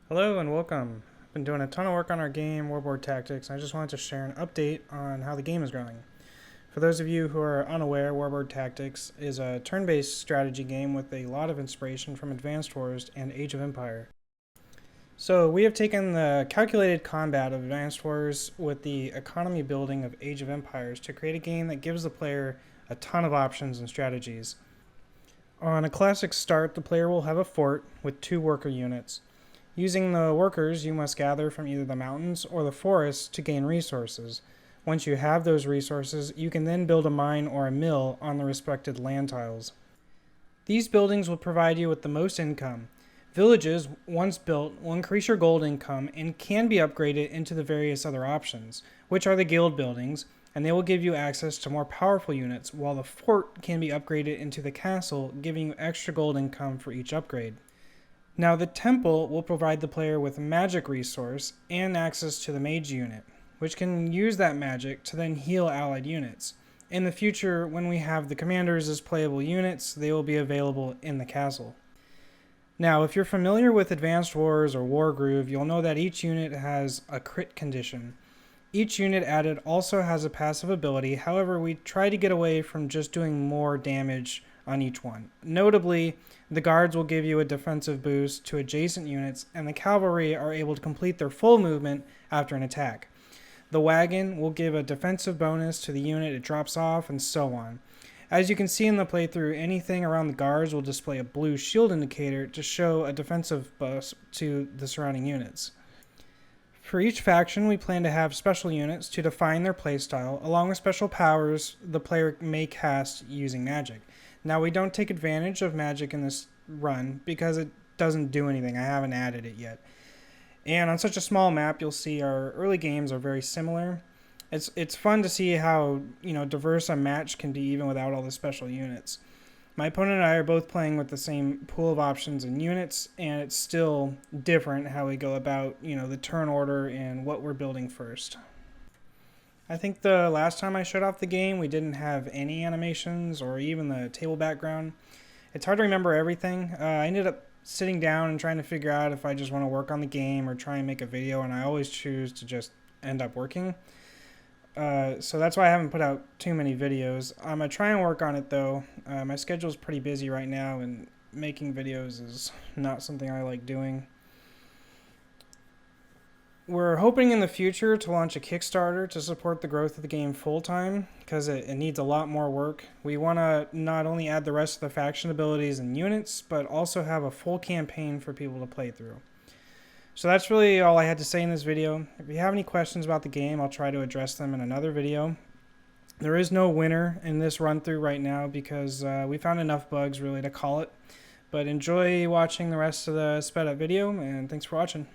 Hello and welcome. I've been doing a ton of work on our game, WarBoard Tactics, and I just wanted to share an update on how the game is going. For those of you who are unaware, WarBoard Tactics is a turn-based strategy game with a lot of inspiration from Advanced Wars and Age of Empire. So we have taken the calculated combat of Advanced Wars with the economy building of Age of Empires to create a game that gives the player a ton of options and strategies. On a classic start, the player will have a fort with 2 worker units. Using the workers, you must gather from either the mountains or the forests to gain resources. Once you have those resources, you can then build a mine or a mill on the respected land tiles. These buildings will provide you with the most income. Villages, once built, will increase your gold income and can be upgraded into the various other options, which are the guild buildings, and they will give you access to more powerful units, while the fort can be upgraded into the castle, giving you extra gold income for each upgrade. Now the temple will provide the player with a magic resource and access to the mage unit, which can use that magic to then heal allied units. In the future, when we have the commanders as playable units, they will be available in the castle. Now, if you're familiar with Advanced Wars or Wargroove, you'll know that each unit has a crit condition. Each unit added also has a passive ability, however, we try to get away from just doing more damage on each one. Notably, the guards will give you a defensive boost to adjacent units, and the cavalry are able to complete their full movement after an attack. The wagon will give a defensive bonus to the unit it drops off, and so on. As you can see in the playthrough, anything around the guards will display a blue shield indicator to show a defensive boost to the surrounding units. For each faction, we plan to have special units to define their playstyle, along with special powers the player may cast using magic. Now, we don't take advantage of magic in this run because it doesn't do anything. I haven't added it yet. And on such a small map, you'll see our early games are very similar. It's fun to see how diverse a match can be even without all the special units. My opponent and I are both playing with the same pool of options and units, and it's still different how we go about the turn order and what we're building first. I think the last time I shut off the game, we didn't have any animations or even the table background. It's hard to remember everything. I ended up sitting down and trying to figure out if I just want to work on the game or try and make a video, and I always choose to just end up working. So that's why I haven't put out too many videos. I'm going to try and work on it though. My schedule's pretty busy right now, and making videos is not something I like doing. We're hoping in the future to launch a Kickstarter to support the growth of the game full-time, because it needs a lot more work. We want to not only add the rest of the faction abilities and units, but also have a full campaign for people to play through. So that's really all I had to say in this video. If you have any questions about the game, I'll try to address them in another video. There is no winner in this run-through right now because we found enough bugs really to call it. But enjoy watching the rest of the sped up video, and thanks for watching.